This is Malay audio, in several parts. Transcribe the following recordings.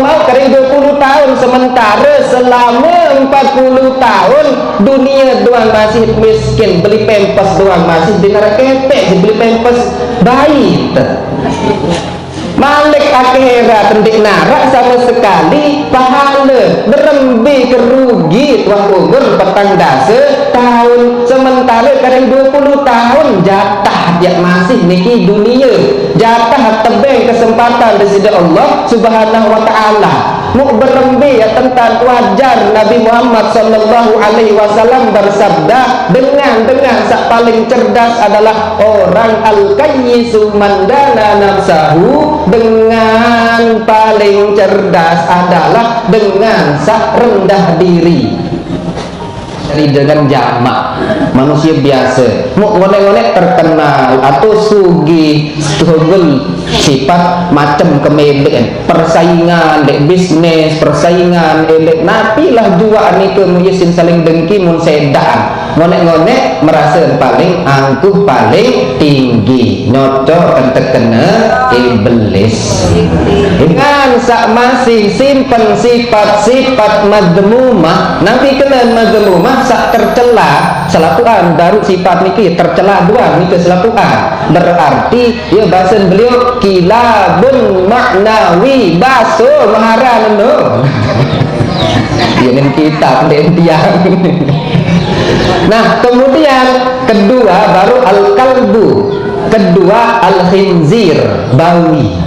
mau kering 20 tahun, sementara selama 40 tahun dunia doang masih miskin, beli pempes doang masih di neraka ketek, beli pempes bayi. Malik akhirat tendik narak sama sekali pahala berembi kerugi tuan umur petang dasa tahun, sementara kadang 20 tahun jatah dia masih niki dunia, jatah tebing kesempatan di sisi Allah Subhanahu wa taala. Mu berembi ya tentang wajar Nabi Muhammad sallallahu alaihi wasallam bersabda dengan sak paling cerdas adalah orang al-kayyisu mandana nafsahu, dengan paling cerdas adalah dengan sak rendah diri. Jadi dengan jamak manusia biasa mau ngonek-ngonek terkenal atau sugi struggle sifat macam kemebek persaingan dek bisnis, persaingan dek napilah jua ni ke muyesin saling dengki mun sedaan ngonek-ngonek merasa paling angkuh paling tinggi nyocok terkena iblis. Dengan sak masih simpen sifat-sifat madmumah, nanti kena madmumah sak tercela selakuan baru sifat niki tercela dua niki selakuan, berarti ya bahasa beliau kilabun maknawi baso maharan no. Ini kitab dan tiang. Nah kemudian kedua baru al-kalbu, kedua al-khinzir, bawi.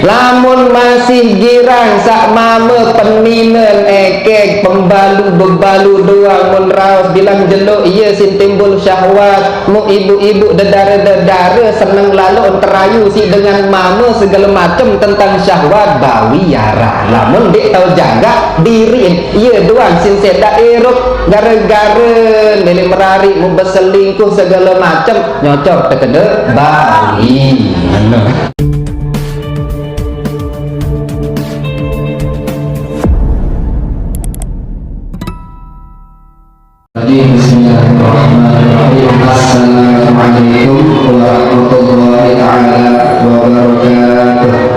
Lamun masih girang sak mama peninen ekek pembalu bebalu doang mun raos bilang jeluk iya sin timbul syahwat, mu ibu-ibu dedara-dedara seneng lalu terayu si dengan mama segala macam tentang syahwat bawi yara. Lamun dek tahu jaga diri iya doang sin sedak eruk gara-gara nilai merari mu berselingkuh segala macam nyocok terkena bawi. Bismillahirrahmanirrahim. Assalamualaikum warahmatullahi wabarakatuh.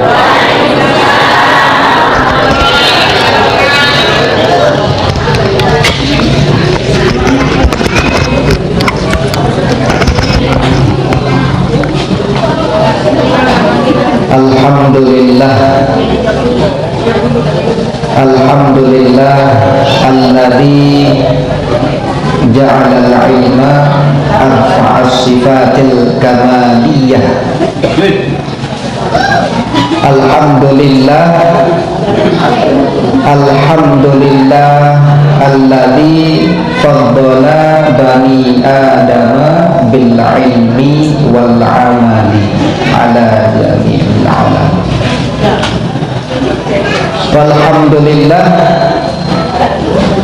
Alhamdulillah alladzi ja'ala al-ilma arfa'as sifatil kamaliyah. Alhamdulillah alladzi faddala bani adama bil ilmi wal amali ala jami'il alam.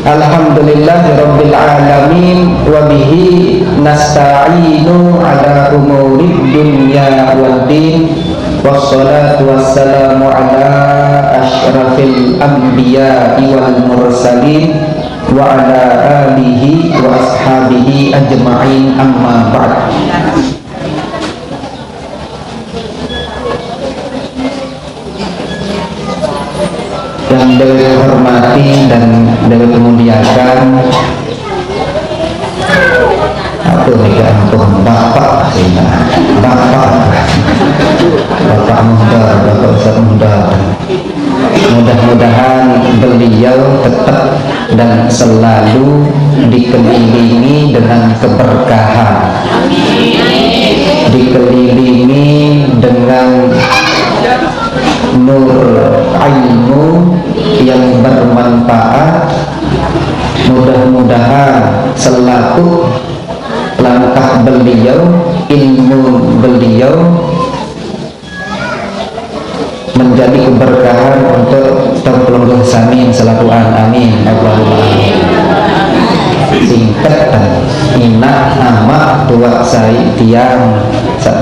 Alhamdulillahi rabbil alamin wa bihi nasta'inu ala umuri dunya wad din, wassalatu wassalamu ala asyrafil anbiya'i wal mursalin wa ala alihi wa ashabihi ajma'in, amma ba'd. Yang dihormati dan dimuliakan apa nih ampun bapak muda, bapak Ustaz muda, mudah-mudahan beliau tetap dan selalu dikelilingi dengan keberkahan, dikelilingi dengan nur ilmu yang bermanfaat. Mudah-mudahan selaku langkah beliau, ilmu beliau menjadi keberkahan untuk terpelungguh samin selaku amin. Allahumma amin. Singkat dan inak nama tua saya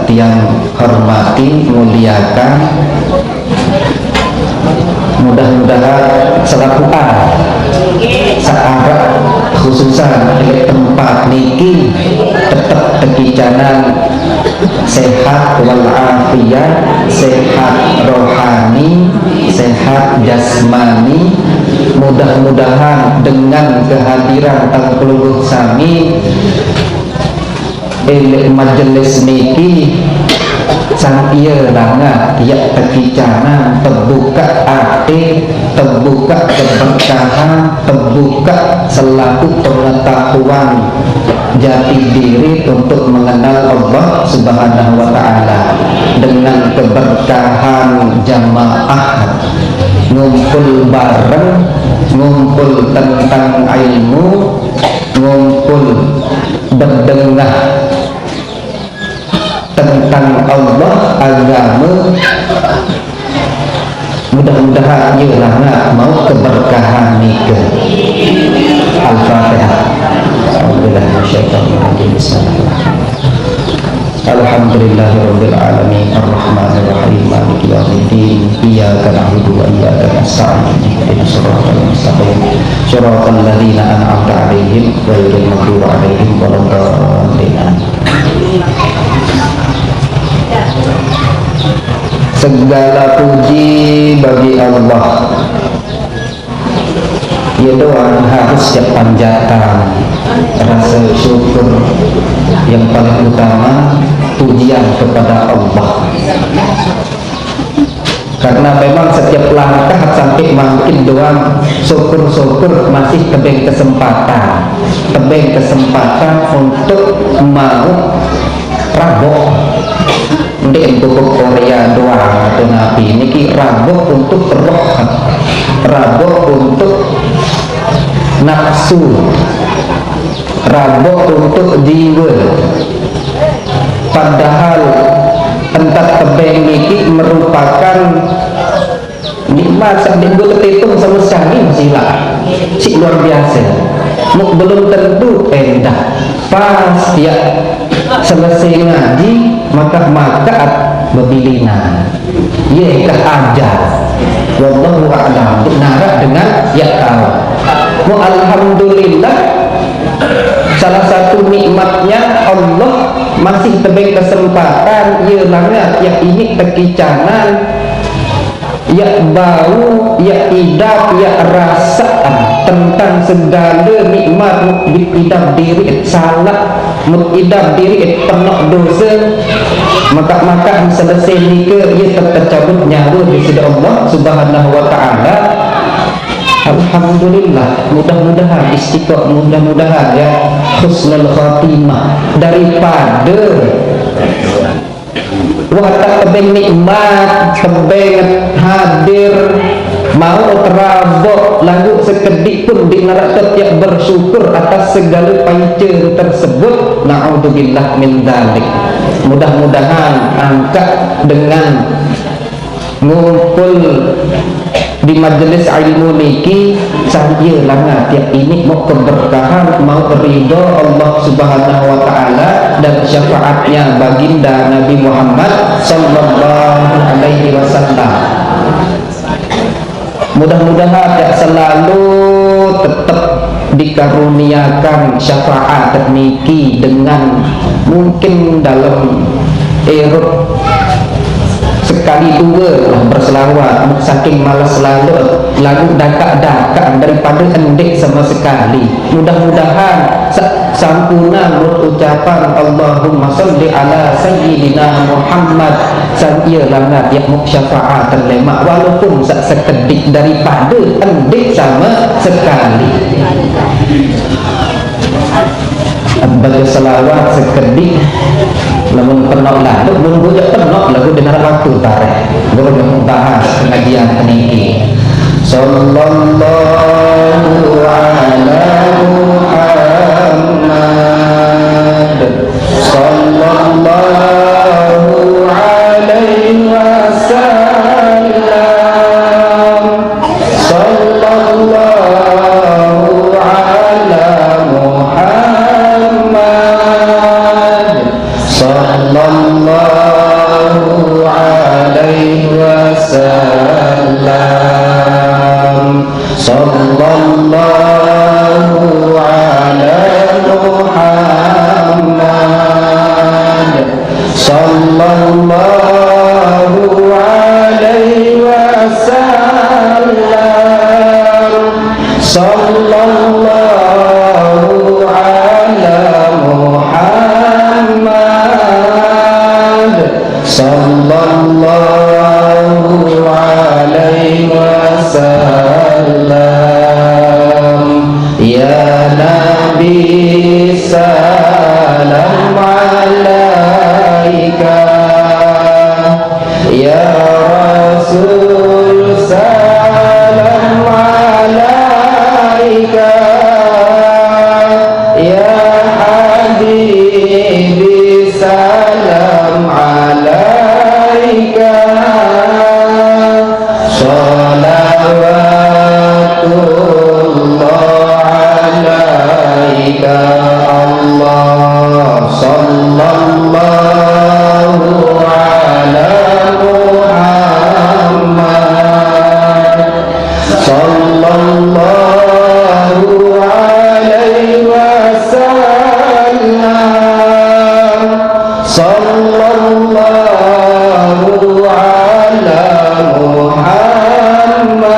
tiang hormati muliakan, mudah-mudahan selaku searah khususan di tempat niki tetap kekicanan sehat walafiat, sehat rohani, sehat sihat jasmani. Mudah-mudahan dengan kehadiran tangkuluh sami majelis niki sang iya langa tiap tekicana terbuka hati, terbuka keberkahan, terbuka selaku pengetahuan jati diri untuk mengenal Allah Subhanahu wa ta'ala. Dengan keberkahan jamaah ngumpul bareng, ngumpul tentang ilmu, ngumpul berdengar tentang Allah agama. Mudah-mudahan yelah mau keberkahan nikah. Al-Fatihah. Alhamdulillahirabbil alamin arrahmanir rahim maliki yaumiddin iyyaka na'budu wa iyyaka nasta'in ihdinas siratal mustaqim siratal ladzina an'amta 'alaihim ghairil maghdubi 'alaihim waladdallin. Segala puji bagi Allah. Ya doang harus siap panjatan, rasa syukur yang paling utama, pujian kepada Allah. Karena memang setiap langkah sampai makin doang syukur-syukur masih tebing kesempatan untuk mau rabok. Ndek untuk Korea doang atau Nabi niki rabok untuk roh, rabok untuk nafsu, rabok untuk jiwa. Padahal entah tebeng niki merupakan nikmat yang terhitung sama sekali masilah si luar biasa. Belum tentu endah pas dia selesai ngaji maka bebilina ye kah ajar wallahu a'lam nara dengan ya tahu. Alhamdulillah salah satu nikmatnya Allah masih tebing kesempatan ya langat ya ini tekicanan ya bau ya idap ya rasaan tentang segala nikmat mukidab diri salah mukidab diri penuh dosa maka selesai nikah ia tercabut nyawa di sisi Allah Subhanahu wa ta'ala. Alhamdulillah, mudah-mudahan istiqomah, mudah-mudahan ya husnul khatimah daripada watak tebing nikmat, tebing hadir mau terabok lagu sekedik pun di neraka tiap bersyukur atas segala paica tersebut. Na'udzubillah min dzalik. Mudah-mudahan angkat dengan ngumpul di majelis ilmu niki saya langa tiap ini mau keberkahan, mau ridho Allah Subhanahu wa ta'ala dan syafaatnya baginda Nabi Muhammad sallallahu alaihi wasallam. Mudah-mudahan ya selalu tetap dikaruniakan syafaat niki dengan mungkin dalam erop sekali dua lah berselawat saking malas selalu lagu dakak-dakak daripada endek sama sekali. Mudah-mudahan sampuna menurut ucapan Allahumma salli ala sayyidina Muhammad saya langat ya syafaat terlemak walaupun sekedik daripada endek sama sekali. Baca selawat sekedik namun penuh lah nunggu je penuh lagu dengar waktu tarik baru bahas pengajian peniki. Sallallahu ala Muhammad sallallahu alaihi wasallam sallallahu ala Muhammad sallallahu alaihi wasallam sallallahu ala Muhammad sallallahu alaihi wasallam Sallallahu ala Muhammad, sallallahu alaihi wasallam. Ya Nabi salam alaika, ya Rasul salam alaika, ya Habibi salam alaika. Salawatullah alaika Allah, sallallahu ala Muhammad, sallallahu alaihi wasallam, sallallahu ala Muhammad,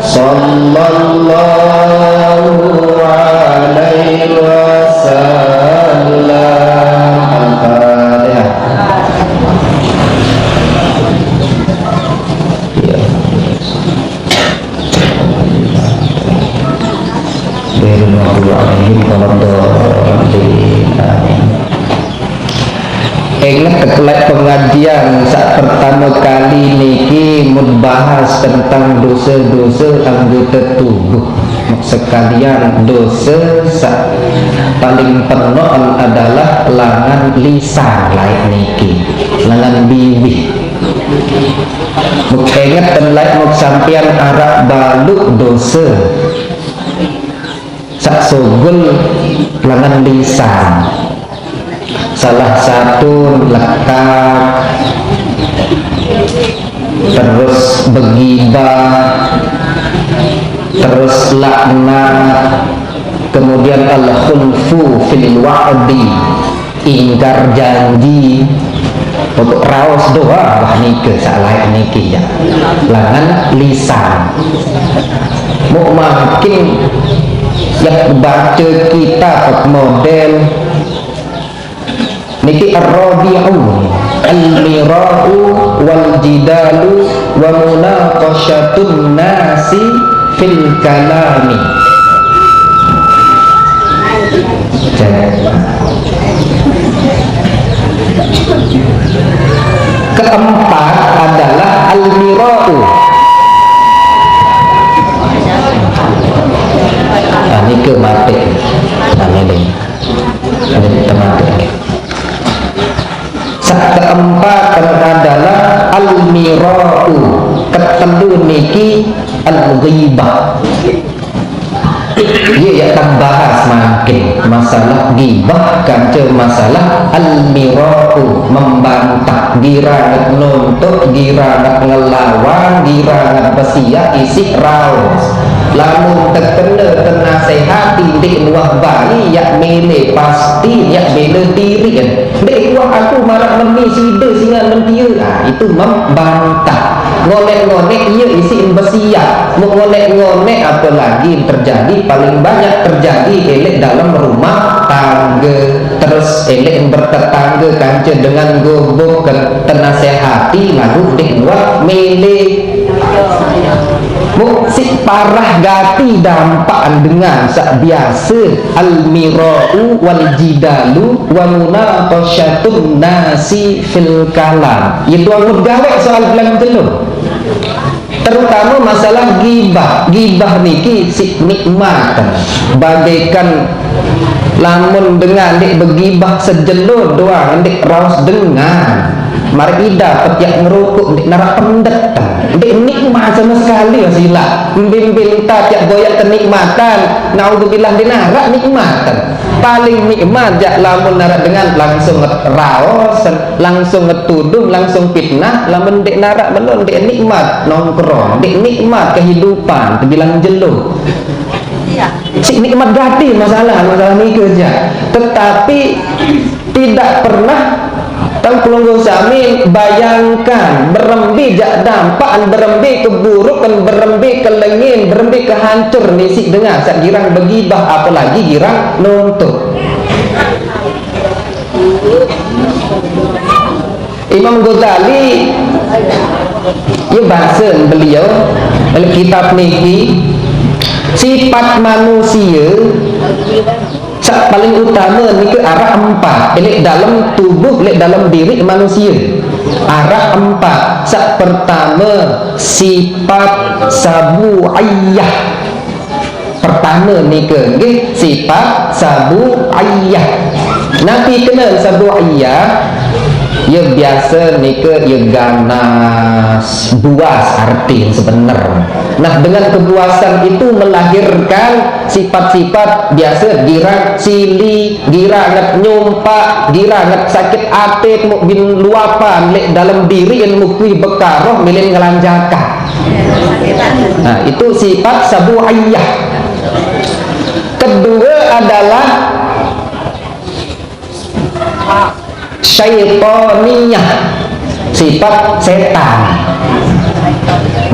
sallallahu alaihi wasallam. Al-Fatihah. Ya. Ingat kekelak pengajian saat pertama kali niki membahas tentang dosa-dosa anggota tubuh. Sekalian dosa paling penuh adalah langan lisan lain niki, langan bibih. Ingat tenlai sampian arak baluk dosa sak sogul langan lisan. Salah satu lekak, terus begibah, terus laknat, kemudian al-khulfu fil wa'di, ingkar janji, untuk raos doa. Wah nike salah niki ya, langan lisan. Mau makin yang baca kita model niki ar-rabi'u al-mira'u wal jidalu wa munaqashatun nasi fil kalami. Keempat adalah al-mira'u. Ini ke mati namanya ini teman-teman. Keempat adalah al-mira'u, ketelu niki al-ghibah. Ia akan bahas makin masalah ghibah kan masalah al-mira'u, membantah, girangat nuntut, girangat ngelawan, girangat besia isi raus. Lamun terkena tenasehati dik nuah bali yak mele pasti yak bela diri kan dik nuah aku marah meni sida singan mentia. Itu membantah. Ngolek-ngolek ia isi besia, mengolek-ngolek apalagi terjadi, paling banyak terjadi elek dalam rumah tangga. Terus elek bertetangga kanca dengan gobok tenasehati lalu dik nuah mele si parah gati dampak dengan sak biasa al-mira'u wal jidalu wa munaqashatun nasi fil kalam. Itu ang gawe soal bilang jelum, terutama masalah ghibah. Ghibah niki si nikmatan bagaikan lamun dengan dik begibah sejelur doang dik raus dengan mari dapat yang ngerukuk dik narak pendetan dik nikmat sama sekali ya sila membimbing tak goyak kenikmatan. Naudzubillah dinarak nikmatan paling nikmat jak lamun narak dengan langsung raos, langsung ngetudum, langsung fitnah. Lamun dik narak belum dik nikmat nongkrong, dik nikmat kehidupan terbilang jeluh. Si nikmat gati masalah ini kerja, tetapi tidak pernah Tang pelungguh sami bayangkan berembi jak dampak, berembi keburukan, berembi kelengin, berembi kehancur nisik dengar sak girang begibah, apalagi girang nuntut. Imam Ghazali ya bahasan beliau dalam kitab niki sifat manusia sak paling utama ni ke arah 4 elek dalam tubuh, elek dalam diri manusia. Arah 4. Sak pertama sifat sabu'iyah. Pertama ni ke nggih sifat sabu'iyah. Nanti kenal sabu'iyah ya biasa ni ke ya ganas buas arti sebenar. Nah dengan kebuasan itu melahirkan sifat-sifat biasa girang sili, girang ngat nyumpak, girang ngat sakit hati, bin luapan lek dalam diri yang mukui bekaroh milih ngelanjakan. Nah itu sifat sabu'iyah. Kedua adalah syaitaniyah, sifat setan.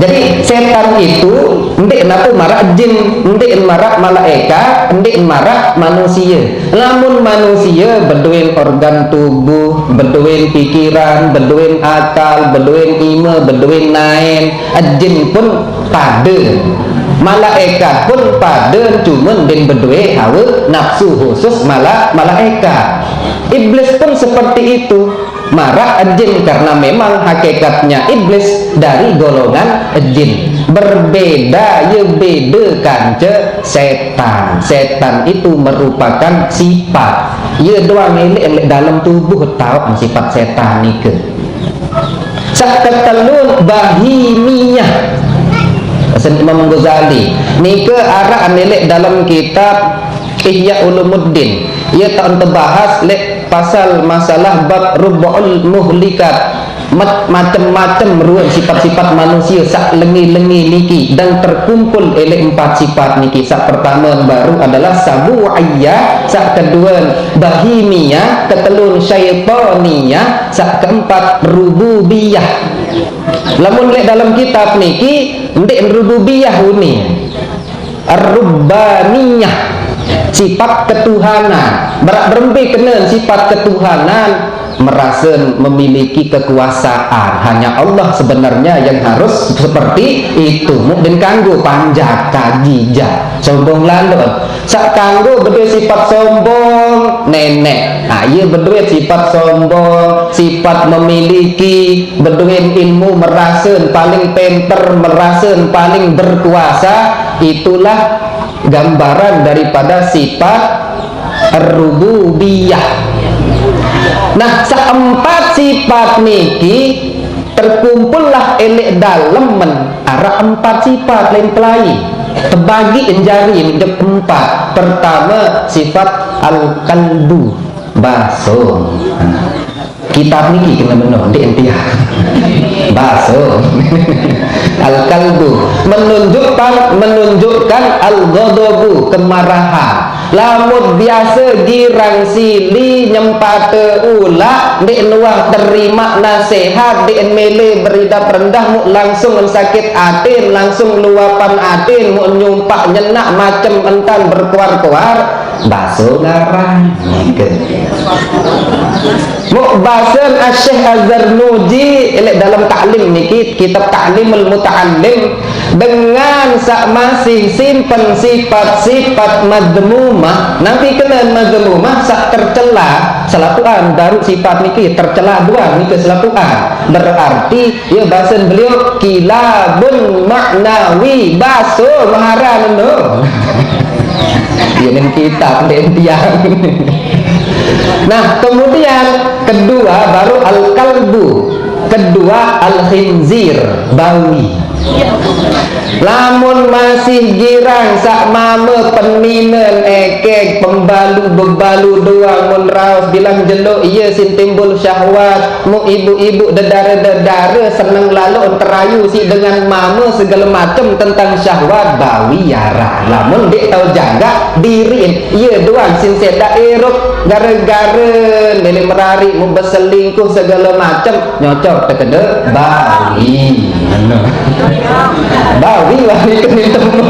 Jadi setan itu ndik naku marah jin, ndik marah malaikat, ndik marah manusia. Namun manusia berduin organ tubuh, berduin pikiran, berduin akal, berduin ima, berduin nain. Jin pun pada, malaikat pun pada, cuman din berduin hawa nafsu khusus malaikat. Iblis pun seperti itu, marah jin karena memang hakikatnya iblis dari golongan jin. Berbeda ya bedakan je setan. Setan itu merupakan sifat. Ya doang elek dalam tubuh tahu sifat setan nike. Sak ketelun bahimiyah. Pesan Imam Ghazali nike arah anelek dalam kitab Ihya Ulumuddin. Ia tak terbahas lek pasal masalah bab rub'ul muhlikat, macam-macam ruang sifat-sifat manusia sak lengi-lengi niki dan terkumpul oleh 4 sifat niki. Sak pertama baru adalah sabu'iyah, sak kedua bahimiyah, ketelun syaitaniyah, sak keempat rububiyah. Lamun lek dalam kitab niki ndek rububiyah ini ar-rubbaniyah, sifat ketuhanan. Berak berembi kena sifat ketuhanan, merasa memiliki kekuasaan. Hanya Allah sebenarnya yang harus seperti itu. Mungkin kanggo panjat kajija sombong landon. Sak kanggo berdua sifat sombong nenek. Nah, ia berdua sifat sombong, sifat memiliki, berdua ilmu, merasa paling pinter, merasa paling berkuasa. Itulah gambaran daripada sifat ar-rububiyah. Nah, seempat sifat niki terkumpullah elek dalam arah 4 sifat lain pelai terbagi enjari menjadi 4. Pertama sifat al-qalbu, baso. Kitab niki kena benar di entiah baso. Al-qalbu menunjukkan al-ghadabu, kemarahan. Lamun biasa girang sili nyempate ulah di nuang terima nasihat di mele beridap rendah mu langsung sakit atin, langsung luapan atin, mu nyumpak nyenak macam entan berkuar-kuar baso garang mu basen Syekh Az-Zarnuji elek dalam taklim niki kitab Ta'limul Muta'allim dengan sak masih simpen sifat-sifat madmumah. Nanti kena madmumah sak tercela selapuan baru sifat niki tercela dua niki selapuan. Berarti ya bahasan beliau kilabun maknawi baso maharan no. Ini kitab tiang. Nah, kemudian kedua baru al-kalbu, kedua al-khinzir, bawi. Lamun masih girang sak mama peninen ekek pembalu bebalu doang mun raos bilang jeluk iya sin timbul syahwat. Mu ibu-ibu dedara-dedara seneng lalu terayu si dengan mama segala macam tentang syahwat bawi yara. Lamun dek tahu jaga diri iya doang sin sedak erok gara-gara lele merari mu berselingkuh segala macam nyocok tekede bawi. Bawi kening temu.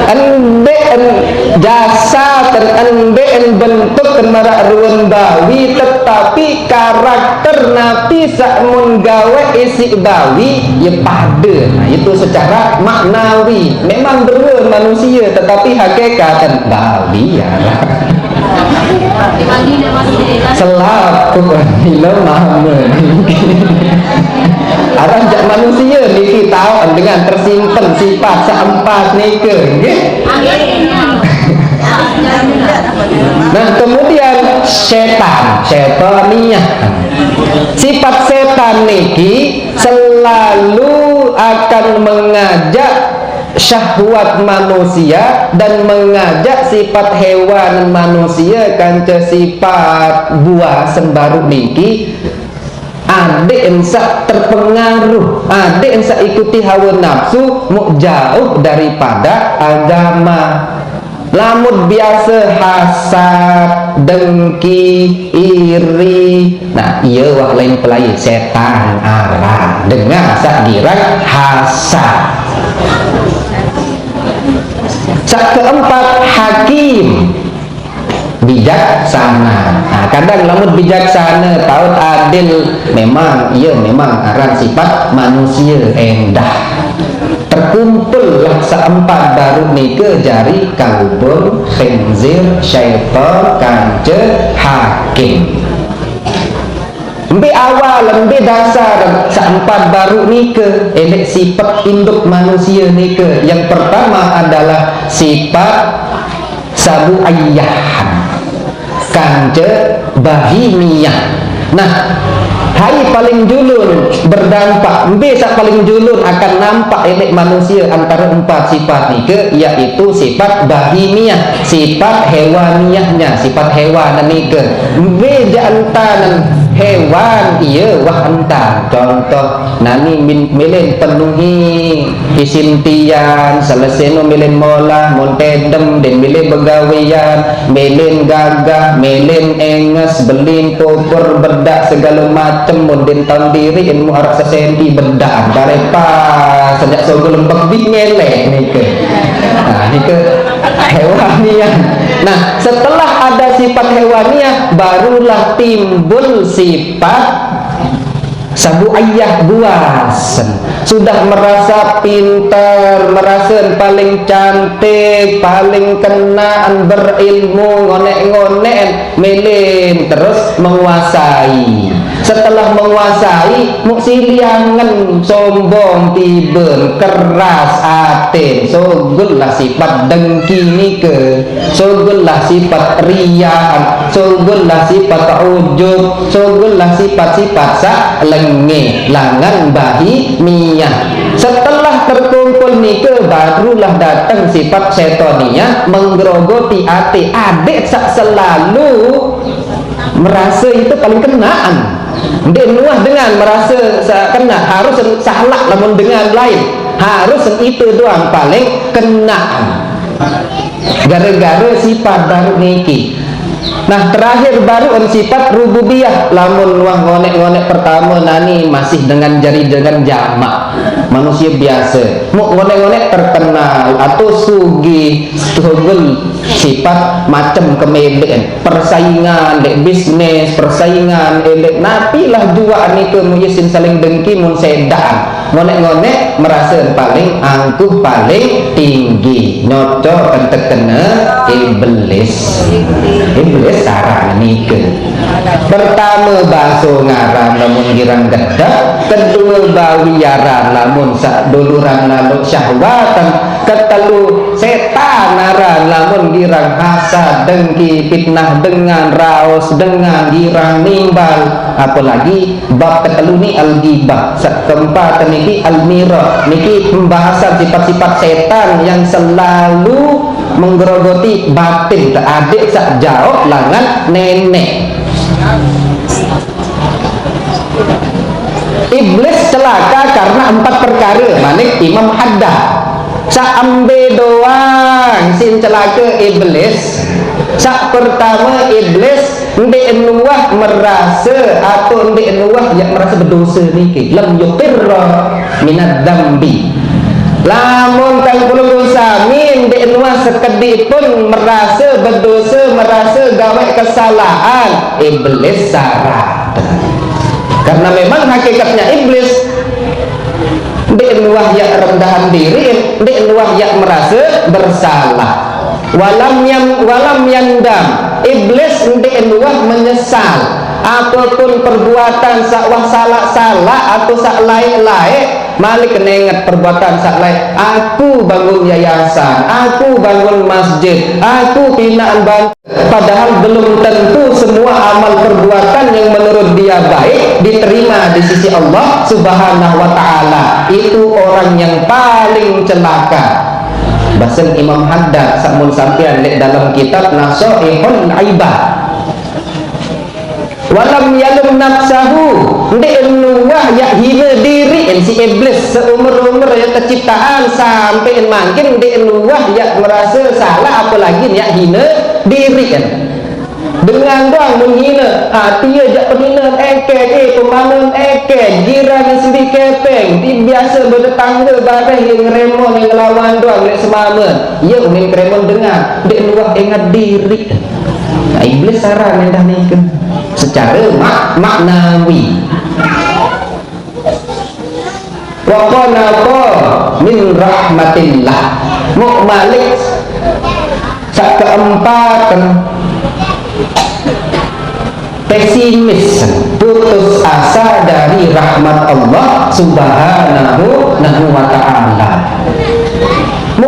Ende jasa ende bentuk kemara ruwen bawi tetapi karakter nabi sakmun gawe isi bawi ya pada. Nah, itu secara maknawi memang beruang manusia tetapi hakikat bawi ya. Selaku bila mama arah jak manusia niki tahu dengan tersimpan sifat seempat nike. Nah kemudian setaniyah. Sifat setan niki selalu akan mengajak syahwat manusia dan mengajak sifat hewan manusia kanca sifat buah sembaru niki adek ensa terpengaruh, adek ensa ikuti hawa nafsu mau jauh daripada agama. Lamun biasa hasad, dengki, iri, nah iya wah lain pelai setan arah dengan sak dirang hasad. Sak keempat hakim bijaksana. Nah, kadang lamun bijaksana tahu adil memang iya memang aran sifat manusia endah. Terkumpullah seempat baru nike jari kalbun khinzir syaitan kance hakim. Lebih awal, lebih dasar seempat baru nike elek sifat induk manusia nike. Yang pertama adalah sifat sabu ayahan kance bahimiyah. Nah, hai paling julun berdampak bisa paling julun akan nampak elek manusia antara empat sifat nike yaitu sifat bahimiyah, sifat hewaniyahnya, sifat hewan nike. Beja antanan hewan iya wah entar contoh nani milen penuhi isintian selesai no milen molah montedem dan milen begawian milen gagah milen enges belin popor bedak segala macam modern tahun diri ilmu harap sesenti bedak karepa sejak sogo lembek bit ngelek nike. Nah nike hewanian. Nah setelah ada sifat hewaniah barulah timbul sifat sabu ayah buasan. Sudah merasa pintar, merasa paling cantik, paling kenaan berilmu, ngonek-ngonek melin terus menguasai. Setelah menguasai muksiliangan sombong tiben keras aten sogullah sifat dengki nike, sogullah sifat riyaan, sogullah sifat ujub, sogullah sifat-sifat sak lenge langan bahi miyah. Setelah terkumpul nike barulah datang sifat setoniyah menggerogoti ati adik sak selalu merasa itu paling kenaan. Dia nuah dengan merasa kena harus salah namun dengan lain harus itu doang paling kenaan gara-gara sifat baru niki. Nah terakhir baru sifat rububiyah. Lamun wah ngonek-ngonek pertama nani masih dengan jari dengan jamak manusia biasa mau ngonek-ngonek terkenal atau sugi struggle sifat macam kemeden persaingan dek bisnis persaingan elek napilah dua ni ke muyisin saling dengki mun sedan ngonek-ngonek merasa paling angkuh paling tinggi nyocok terkena iblis sarang nike. Pertama baso ngaran lamun girang gedak, kedua bawiaran lamun sak duluran lalu syahwatan, ketelu setan aran lamun girang hasad, dengki, fitnah, dengan raos, dengan girang nimbal, apalagi bab ketelu ni al-ghibah, keempat niki al-mira, niki pembahasan sifat-sifat setan yang selalu menggerogoti batin. Adik sak jawab langan nenek. Iblis celaka karena 4 perkara. Manik Imam Haddad saambe doang sin celaka iblis. Sak pertama iblis ndek nuwah merasa atau ndek nuwah yang merasa berdosa niki lam yuqirra minad dambi. Lamun kang puluh dosa min ndek nuwah sekedip pun merasa berdosa, merasa gawe kesalahan, iblis sarat. Karena memang hakikatnya iblis ndek nuwah yak rendahan diri, ndek nuwah yak merasa bersalah. Walam yandam, iblis ndek nuwah menyesal apapun perbuatan sakwah salah atau sak lain-lain. Malik kena ingat perbuatan sak lain. Aku bangun yayasan, aku bangun masjid, aku binaan bank. Padahal belum tentu semua amal perbuatan yang menurut dia baik diterima di sisi Allah Subhanahu wa ta'ala. Itu orang yang paling celaka. Bahasa Imam Haddad samun sampean lihat dalam kitab Nasaihul Ibad. Walam yalum nafsahu, ndek nuwah ya hina diri si iblis seumur-umur ya terciptaan sampai makin ndek nuwah ya merasa salah, apalagi ya hina diri kan. Dengan doang menghina hati aja penina pemanen girang sendi kepeng biasa bertetangga bareng yang remon yang lawan doang lek semamen ya unin kremon dengar ndek nuwah ingat diri. Nah, iblis saran yang dah nikah secara maknawi. Wa qanata min rahmatillah. Malik sak keempat pesimis, putus asa dari rahmat Allah Subhanahu wa ta'ala.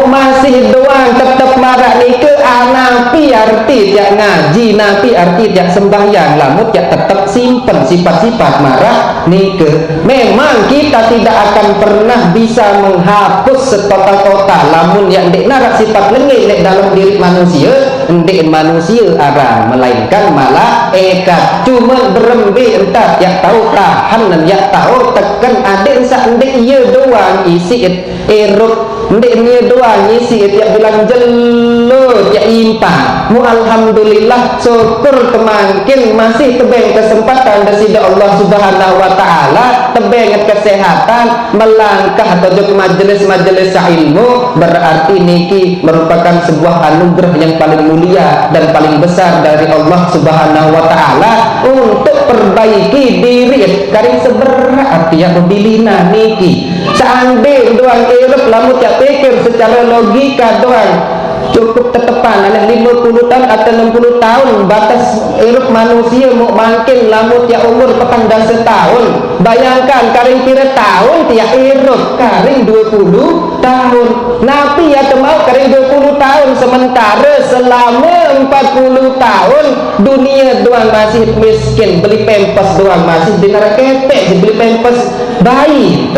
Masih doang tetap marah ni ke napi arti tiak ngaji, napi arti tiak sembahyang, lamut tiak tetap simpen sifat-sifat marah ni ke. Memang kita tidak akan pernah bisa menghapus setotal-total lamun yang dek narak sifat lengit dek dalam diri manusia, dek manusia arang, melainkan malaikat. Cuma berembe entah tiak tahu tahan dan tiak tahu tekan adik sak dek iya doang isi eruk ndek ni doang isi tiap bilang jelut ya impan mu alhamdulillah syukur kemangkin masih tebeng kesempatan dari Allah Subhanahu wa ta'ala, tebeng kesehatan melangkah atau ke majelis-majelis ilmu, berarti niki merupakan sebuah anugerah yang paling mulia dan paling besar dari Allah Subhanahu wa ta'ala untuk perbaiki diri karing seberat ya mobilina niki. Seandainya doang irup lamut ya pikir secara logika doang cukup tetepan anak 50 tahun atau 60 tahun batas irup manusia mau makin lamut ya umur petang dan setahun. Bayangkan karing kira tahun tiap irup karing 20 tahun. Nabi ya mau karing 20 tahun sementara selama 40 tahun dunia doang masih miskin, beli pempes doang masih dinar kepek, beli pempes bayi.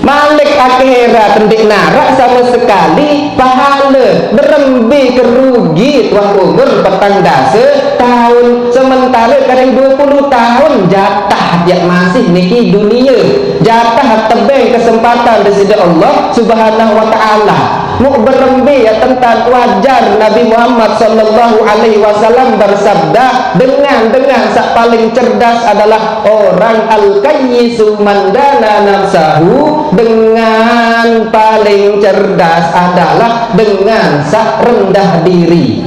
Malik akhirat tendik narak sama sekali pahala berembi kerugi tuan umur petang dasa tahun sementara kadang 20 tahun jatah yang masih niki dunia jatah tebeng kesempatan dari Allah Subhanahu wa ta'ala. Mu berembi ya tentang wajar Nabi Muhammad sallallahu alaihi wasallam bersabda dengan sak paling cerdas adalah orang al-kayyisu mandana nafsahu, dengan paling cerdas adalah dengan sak rendah diri.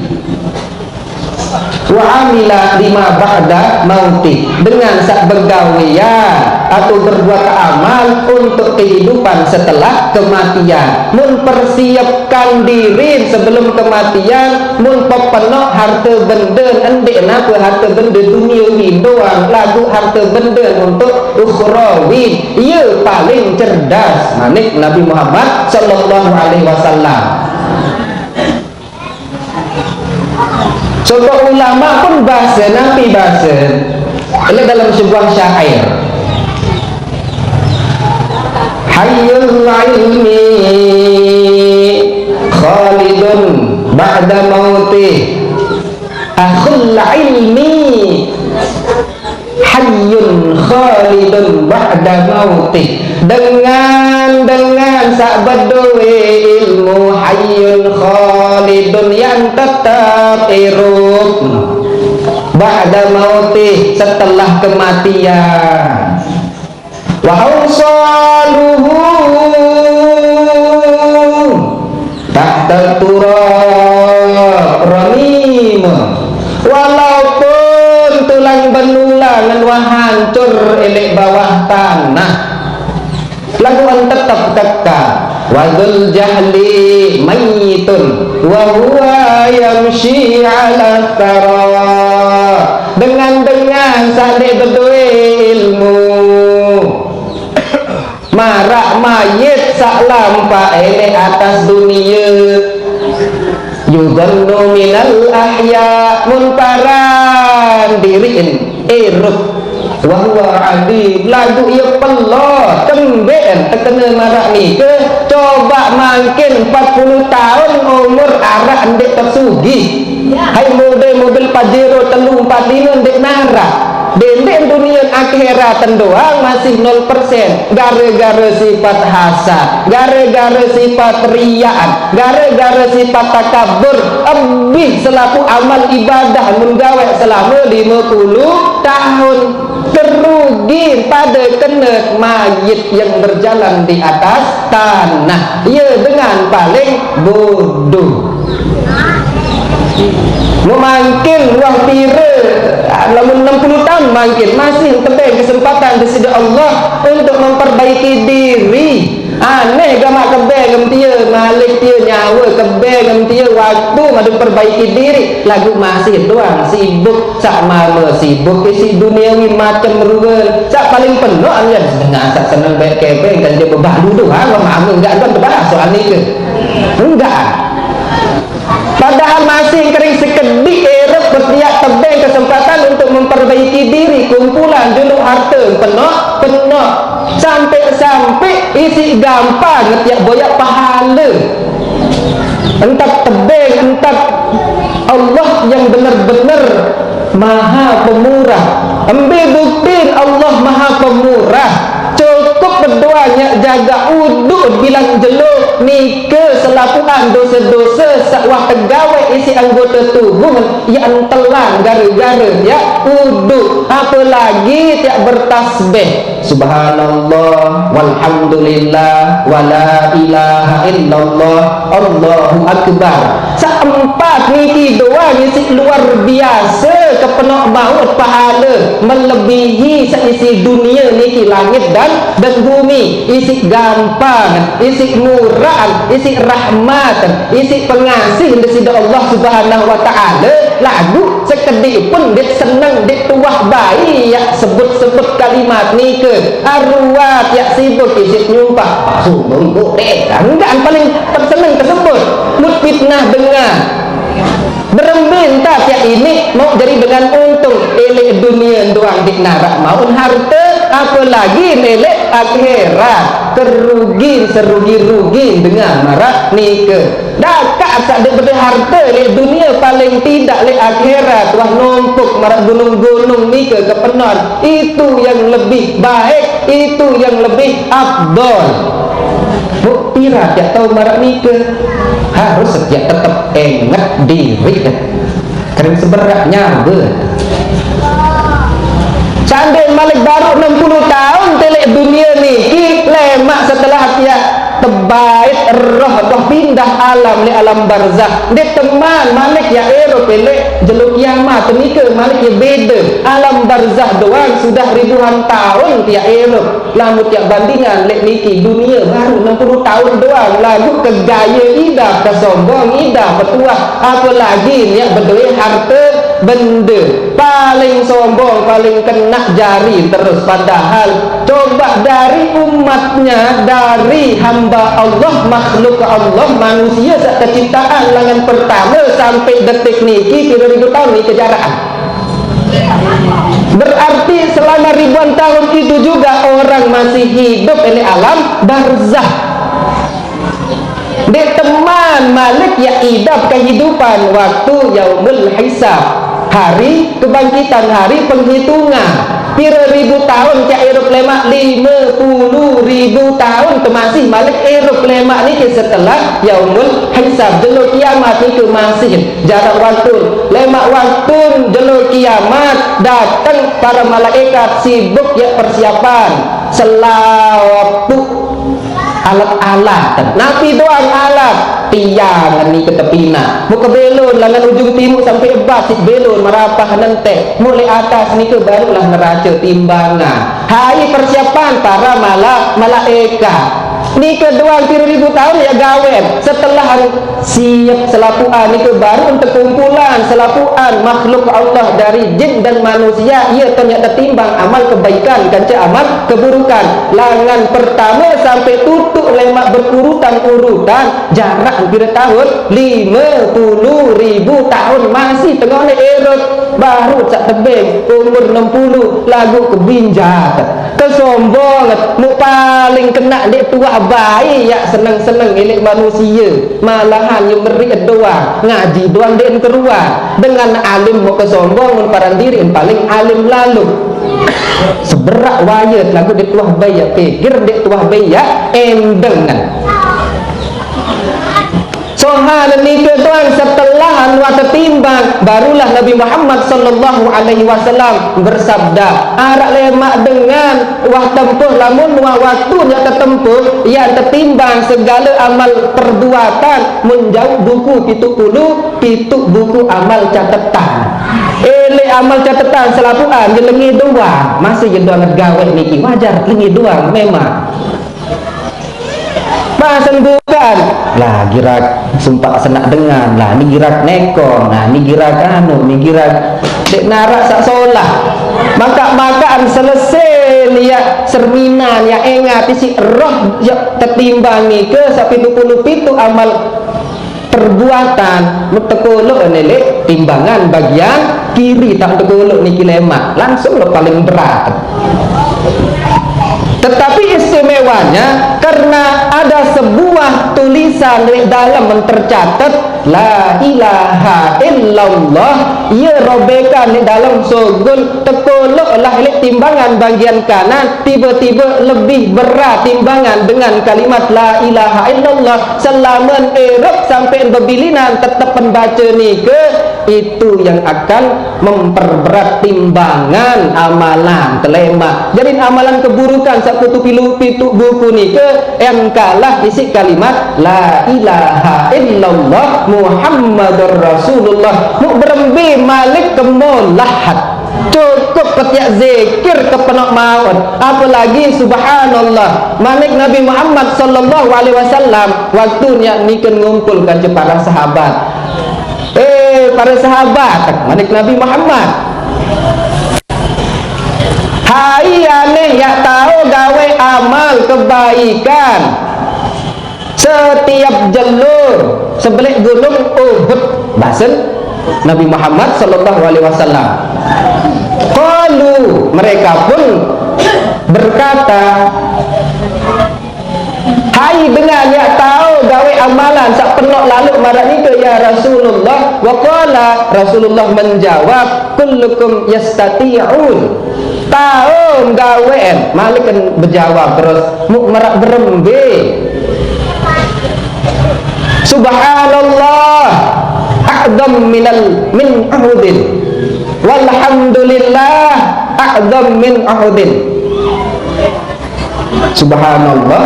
wa amila lima ba'da mauti, dengan sak begawian atau berbuat amal untuk kehidupan setelah kematian, mun persiapkan diri sebelum kematian, mun pepenok harta benda endek napa harta benda dunia ni doang, lagu harta benda untuk ukhrawi, ia paling cerdas manik Nabi Muhammad sallallahu alaihi wasallam. Contoh ulama pun bahasa Nabi bahasa dalam sebuah syair, hayyul ilmi khalidun ba'da mauti, akhul ilmi hayyun khalidun ba'da mauti, dengan sak badoi ilmu hayyun khalidun yang tetap hidup ba'da mauti setelah kematian, wa awsaluhu tahta turab ramim, walaupun tulang belulang wah hancur elek bawah tanah, laguan tetap kekal. Wadul jahli mayitun wa huwa yamshi ala thara, dengan sadek bedue ilmu marak mayit sak lampa elek atas dunia, yudhannu minal ahya munparan diriin iruk wahwa adi lagu ia pelot temben terkena marak ni ke coba makin 40 tahun umur arak ndek tersugih, hai mobil Pajero 345 ndek narak dendek dunia akhirat doang masih 0%, gara-gara sifat hasad, gara-gara sifat riyaan, gara-gara sifat takabur, lebih selaku amal ibadah menggawe selama 50 tahun, kerugi pada kena mayit yang berjalan di atas tanah, ia dengan paling bodoh. Memangkin wah pira lamun 60 tahun mungkin masih tebing kesempatan di sisi Allah untuk memperbaiki diri. Aneh gamak kebeng dia malik dia nyawa kebeng dia waktu madu perbaiki diri lagu masih doang sibuk sak mama sibuk isi duniawi macam rugen sak paling penuh anya dengan sak senang baik kebeng dan dia bebalu doang mama enggak kan bahas soal ni ke enggak. Padahal masih kering sekedik erep bertiap tebing kesempatan untuk memperbaiki diri, kumpulan dulu harta penuh sampai isi gampang ngetiak boyak pahala, entah tebing entah Allah yang benar-benar maha pemurah, ambil bukti Allah maha pemurah. Cukup berdoanya jaga uduk bilang jeluk nikah selapuan dosa-dosa sakwah tegawai isi anggota tubuh yang telan gara-gara ya uduk, apalagi tiap bertasbih subhanallah walhamdulillah wala ilaha illallah Allahu akbar seempat niki doang isi luar biasa kepenuh maut pahala melebihi seisi dunia niki langit dan bumi, isi gampang, isi murah, isi rahmat, isi pengasih di sisi Allah Subhanahu wa taala. Lagu sekedik pun dia senang dia tuah bayi ya sebut-sebut kalimat ni ke arwah ya sibuk isi nyumpah sungguh boleh enggak paling tersenang tersebut mut fitnah dengar berembin tak ya ini mau jadi dengan untung elek dunia doang di narak maun harta apalagi elek akhirat kerugi serugi-rugi dengan marak nikah dakak sak dek harta elek dunia paling tidak elek akhirat wah numpuk marak gunung-gunung nikah kepenon itu yang lebih baik itu yang lebih afdol. Bukti rakyat tahu marak nikah harus setiap tetap ingat diri kan kering seberat nyawa candai malik baru 60 tahun telek dunia ni lemak setelah tiap kebait roh dah pindah alam li alam barzah. Dia teman malik ya pelek jeluk kiamat nika malik ya beda. Alam barzah doang sudah ribuan tahun tiak Eropa. Lamun tiak bandingan lek niki dunia baru 60 tahun doang lagu kegaya idah kesombong idah petuah apalagi niat berduit harta benda paling sombong paling kena jari terus padahal coba dari umatnya dari hamba Allah makhluk Allah manusia saat keciptaan langan pertama sampai detik niki 3000 tahun ni kejaraan. Berarti selama ribuan tahun itu juga orang masih hidup di alam barzah. Dia teman malik ya idap kehidupan waktu yaumul hisab, hari kebangkitan, hari penghitungan. Pira ribu tahun cak Eropa lemak 50.000 tahun masih malik Eropa lemak ni setelah yaumul hisab jelur kiamat ni masih jarak waktu lemak waktu jelur kiamat datang para malaikat sibuk ya persiapan selapu alat-alat nabi doang alat tiang ni ke tepina muka belon langan ujung timur sampai ebas belon marapah nanti mulai atas ni ke barulah neraca timbangan hai persiapan para malaikat ni kedua 3000 tahun ya gawen setelah siap selapuan ni ke baru untuk kumpulan selapuan makhluk Allah dari jin dan manusia ia ternyata timbang amal kebaikan kanca amal keburukan langan pertama sampai tutup lemak berurutan-urutan jarak hampir tahun 50.000 tahun masih tengah ni Eropa baru cak tebing umur 60 lagu kebinjat kesombong mu paling kena dek tua baik ya senang-senang milik manusia malahan yang meriat doang ngaji doang dia keruan dengan alim mau kesombong paran diri paling alim lalu seberak wayat lagu dek tua baik pikir dek tua baik endengan sohal ni ketuan setelah anwa tertimbang barulah Nabi Muhammad sallallahu alaihi wasallam bersabda arak lemak dengan wah tempuh lamun wah waktu yang tertempuh yang tertimbang segala amal perbuatan menjauh buku pitu buku amal catatan amal catatan selapuan je lengi doang masih je doang gawe niki wajar lengi doang memang pasang bukan lah girak sumpah senak dengan lah ni girak nekong nah ni girak anu ni girak dek narak sak solah makan selesai ya serminan ya ingat isi roh ya tertimbang ni ke sampai 20 amal perbuatan mutekolok nelek timbangan bagian kiri tak tekolok niki lemak langsung lo paling berat. Tetapi istimewanya karena ada sebuah tulisan di dalam tercatat la ilaha illallah ia robekan di dalam sogul tekolok lah timbangan bagian kanan tiba-tiba lebih berat timbangan dengan kalimat la ilaha illallah selama Arab sampai berbilinan tetap membaca ni ke itu yang akan memperberat timbangan amalan telemak jadi amalan keburukan satu pitu buku ni ke yang kalah isi kalimat la ilaha illallah Muhammadur Rasulullah mu berembi malik kemulahat cukup ketiak zikir kepenuh maut apalagi subhanallah malik Nabi Muhammad sallallahu alaihi wasallam waktunya niken ngumpulkan je para sahabat para sahabat malik Nabi Muhammad hai aneh ya tahu gawe amal kebaikan setiap jalur sebelah gunung Uhud basen Nabi Muhammad sallallahu alaihi wasallam qalu mereka pun berkata hai dengan ya tahu gawe amalan sak penok lalu marah ni ke ya Rasulullah wa qala Rasulullah menjawab kullukum yastati'un tahu gawe malik kan berjawab terus mu merak berembe subhanallah a'zam min ahudin walhamdulillah a'zam min ahudin subhanallah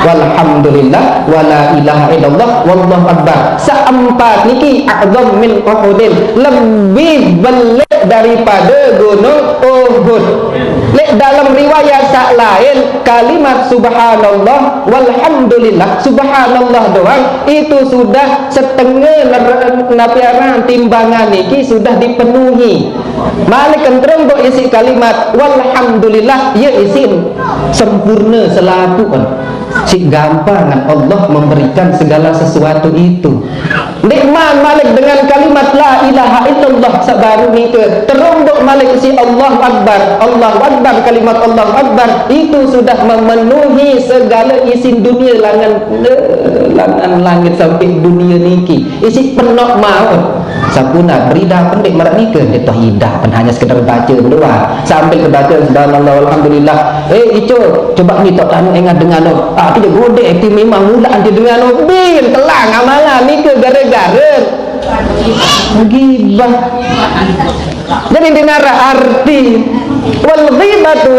walhamdulillah wala ilaha illallah wallahu akbar. Seempat niki a'zam min Uhudin, lebih belit daripada gunung Uhud. Lek dalam riwayat sak lain kalimat subhanallah walhamdulillah, subhanallah doang itu sudah setengah napiaran timbangan niki sudah dipenuhi. Malik kentreng dok isi kalimat walhamdulillah ya isin sempurna selatu kan. Si gampangan Allah memberikan segala sesuatu itu. Nikmat Malik dengan kalimat la ilaha illallah sabaru nike terunduk Malik si Allahu akbar, Allahu akbar, kalimat Allahu akbar itu sudah memenuhi segala isi dunia langan langit sampai dunia niki. Isi penuh maut. Sapuna berida pendik marak nike dia hidah pen hanya sekedar baca doang sambil kebaca subhanallah alhamdulillah. Ico coba ni tok anu ingat dengan kita gode aktif memang mula anti dengan bin telang amalan nike gara-gara gibah. Jadi dengar arti wal ghibatu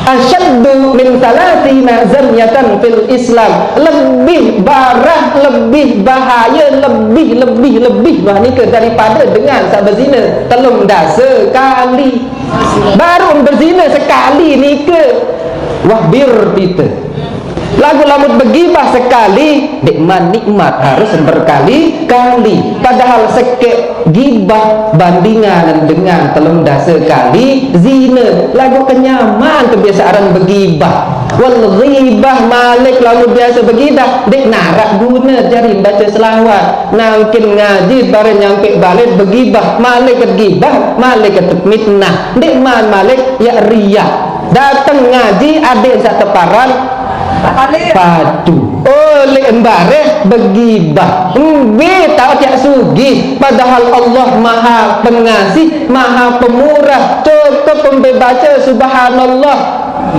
asyaddu min thalathina zamyatan fil Islam. Lebih barah, lebih bahaya, lebih bah ni ke daripada dengan sak berzina telung dasa kali. Baru berzina sekali ni ke wahbir kita. Lagu lamut begibah sekali, nikmat harus berkali-kali. Padahal sekek gibah bandingan dengan telung dasa kali zina. Lagu kenyaman kebiasaan begibah. Wal ghibah Malik lalu biasa begidah. Dek narak guna jari baca selawat. Nangkin ngaji bareng nyampe balik begibah. Malik gibah, Malik mitnah. Dek man Malik ya riya. Datang ngaji adik sak teparan padu oleh embare begibah embe tak tiak sugi. Padahal Allah maha pengasih, maha pemurah. Cukup membaca subhanallah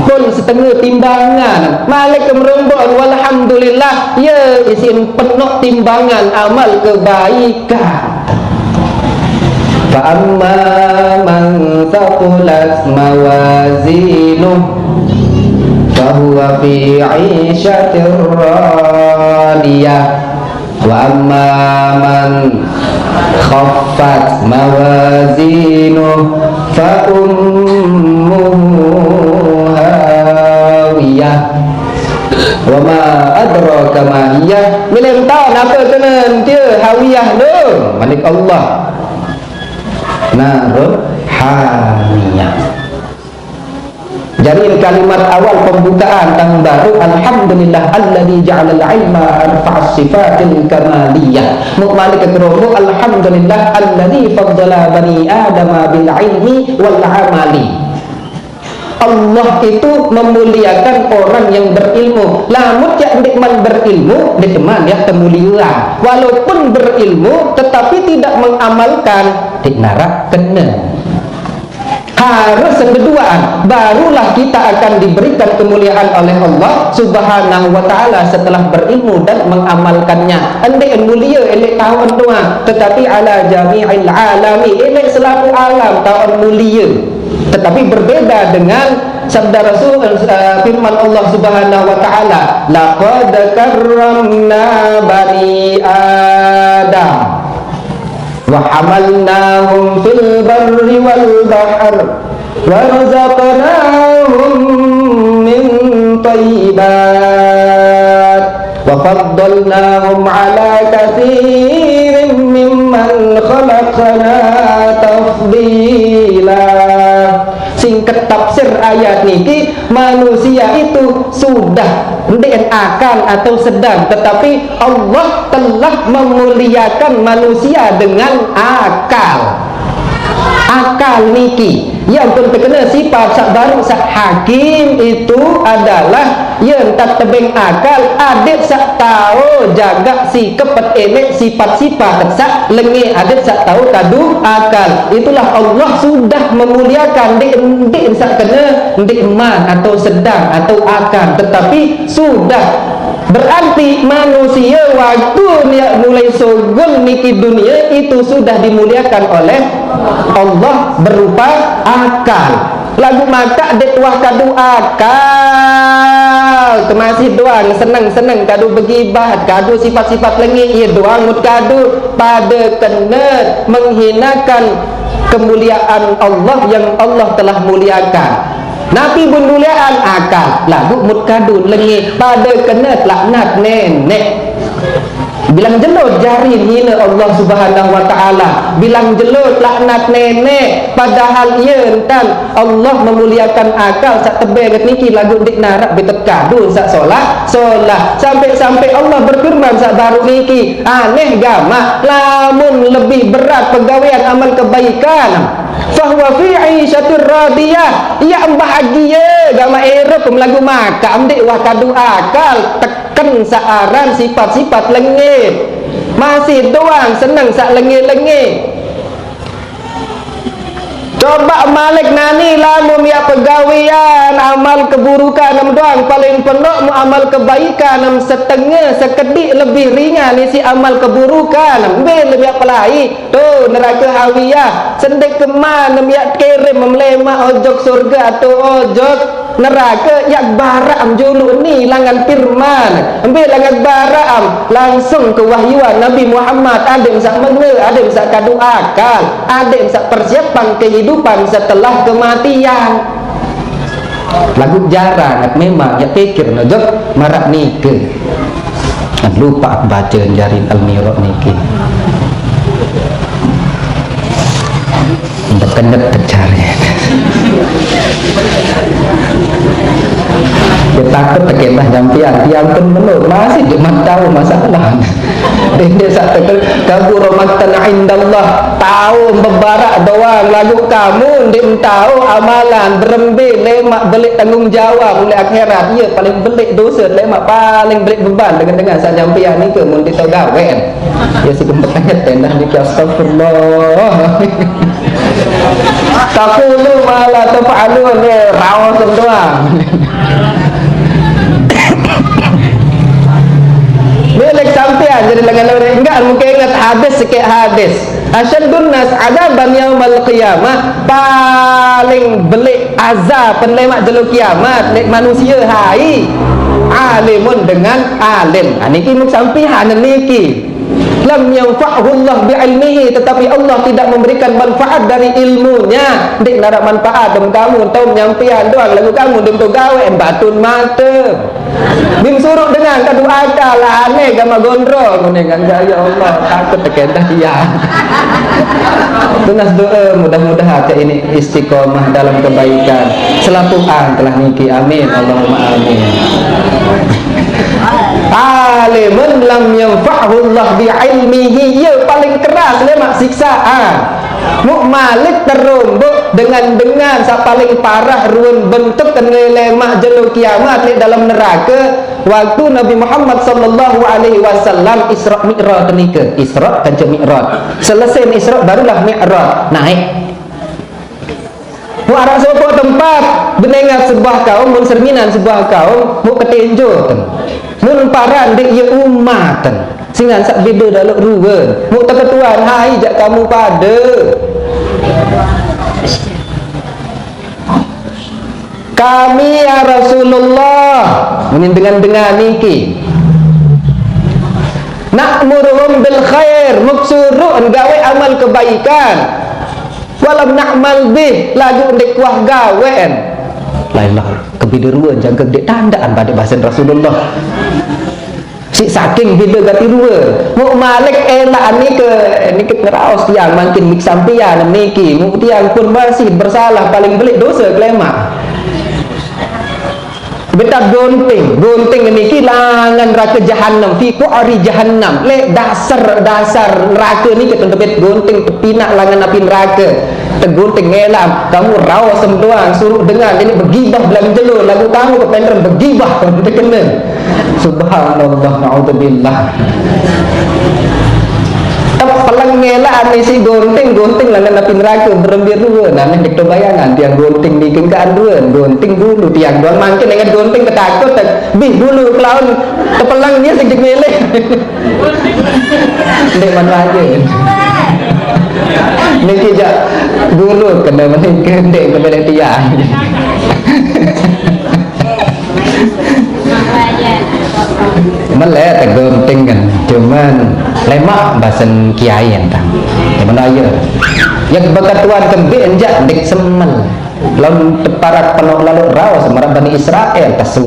pun setengah timbangan Malik merombak walhamdulillah ya isin penuh timbangan amal kebaikan. Fa amma man thaqulat mawazinuh fahuwa fi 'ishatir radiyah wa amma man khaffat mawazinuh fa ummuhu hawiyah wa ma adraka ma hiya. Milim tahu apa kena dia hawiyah tu Malik Allah narun hamiyah. Jadi kalimat awal pembukaan tahun baru alhamdulillah alladzi ja'alal ilma arfa'as sifatil kamaliyah. Mukmalik keterobo alhamdulillah alladzi faddala bani adama bil ilmi wal amali. Allah itu memuliakan orang yang berilmu. Lamun jak nikmat berilmu, nikmat ya kemuliaan. Walaupun berilmu tetapi tidak mengamalkan, dinarak kena. Harus keduaan barulah kita akan diberikan kemuliaan oleh Allah Subhanahu wa taala setelah berilmu dan mengamalkannya. Endek mulia elek tahun doang, tetapi ala jami'il alami elek selaku alam tahun mulia. Tetapi berbeda dengan sabda Rasul firman Allah Subhanahu wa taala, laqad karramna bani Adam wa hamalnahum fil barri wal bahr wa razaqnahum min thayyibat wa faddalnahum ala katsirin mimman khalaqna tafdila. Singkat tafsir ayat niki, manusia itu sudah dengan akal atau sedang, tetapi Allah telah memuliakan manusia dengan akal. Akal niki yang pun terkena sifat sak baru sak hakim itu adalah yang tak tebing akal adik sak tahu jaga si kepet elek sifat-sifat sak lengi adik sak tahu kadu akal. Itulah Allah sudah memuliakan dik sak kena dik man atau sedang atau akal, tetapi sudah berarti manusia waktu dia mulai sogol niki dunia itu sudah dimuliakan oleh Allah berupa akal. Lagu maka dek wah kadu akal akal tu masih doang senang-senang kadu begibah, kadu sifat-sifat lengit ia doang mut kadu pada kena menghinakan kemuliaan Allah yang Allah telah muliakan. Nabi pun muliaan akal lagu mut kadu lengit pada kena laknat nenek. Bilang jelut jari hina Allah Subhanahu wa taala, bilang jelut laknat nenek, padahal ia entan Allah memuliakan akal sak tebel kat niki lagu dik narak beteka dul sak solat sampai Allah berfirman sak baru niki aneh gama lamun lebih berat pegawaian amal kebaikan fahuwa fi 'isyatir radiyah, ia bahagia gama erep melagu maka amdik wah kadu akal tekan saaran sifat-sifat lengit masih doang senang sak lengit-lengit. Coba malik nani lamun ya pegawaian amal keburukan nam doang paling penuh mu amal kebaikan nam setengah sekedik lebih ringan isi amal keburukan nam lebih apalai tu neraka hawiyah sendek keman nam ya kirim melema ojok surga atau ojok neraka yak baram julu ni langan firman ambil langan baram langsung ke wahyuan Nabi Muhammad ada sak menga ada sak kadu akal ada sak persiapan kehidupan setelah kematian lagu jarang memang ya pikir najak marak nike lupa baca jarin al-miraq niki untuk kendep tercari dia takut terkena jampian tiang pun menurut masih cuma tahu masalah dia saat tekel kabu romatan indallah tahu bebarak doang lagu kamu dia tahu amalan berembe lemak belik tanggung jawab oleh akhirat ia paling belik dosa lemak paling belik beban dengan saat jampian ni ke mun ditau gawen ya si kempetanya tendah ni astagfirullah takulu malah tafa'alun ni rawas doang milik sampean jadi lengan-lengan enggak mungkin ingat hadis sikit hadis asyadun nas adaban yaumal qiyamah paling belik azab penlemak jelu kiamat nek manusia hai alimun dengan alim niki mung sampean niki lam yanfa'hu Allah bi'ilmihi tetapi Allah tidak memberikan manfaat dari ilmunya dik narak manfaat dong kamu tahu nyampian doang lagu kamu dong tu gawe batun mata bim suruh dengan kadu akal aneh gama gondrong dengan ya Allah takut terkendah dia tunas doa mudah-mudahan ini istiqomah dalam kebaikan selatuan telah niki amin Allahumma amin. Alimun lam yanfa'hu Allah bi'ilmihi ia paling keras lemak siksaan mukmalik terumbuk dengan sa paling parah ruun bentuk lemak jelu kiamat ni dalam neraka waktu Nabi Muhammad sallallahu alaihi wasallam Isra Mi'raj nika Isra kanca Mi'raj selesai Isra barulah Mi'raj naik mu arah sopok tempat benengat sebuah kaum mun serminan sebuah kaum mu ketenjo mun paran dek ye umat singan sak beda daluk ruwe mu ketuan hai jak kamu pada kami ya Rasulullah ini dengan niki na'muruhum bil khair muksuru'un gawe amal kebaikan walam na'mal bih lagu ndek kuah gawean lailah kebideruan jangka dek tandaan pada bahasa Rasulullah si saking bila gati dua mu malik elak ni ke ngeraos tiang makin mik sampian niki mu tiang pun masih bersalah paling belik dosa kelema betap gunting niki langan neraka jahannam fi qari jahannam le dasar neraka ni ke tebet gunting tepinak langan api neraka tegunting ngelam kamu rawas semdoang suruh dengar ini begibah belang jelo lagu kamu ke pendem begibah kamu terkena subhanallah naudzubillah pelang ngelaan ni si gunting langan api neraka berembir dua nah nek tok bayangan tiang gunting di kengkaan dua gunting dulu tiang doang mangkin dengan gunting ketakut bih dulu kelaun tepelang dia sejak meleh ndek mana aja niki jak dulu kena menik ndek ke belak tiang Malah tergunting kan, cuman lemak bahasan kiai entang. Gimana ya? Yang berkatuan kembi enjak dik semel. Lalu para penok lalu rawas marah Bani Israel tasu.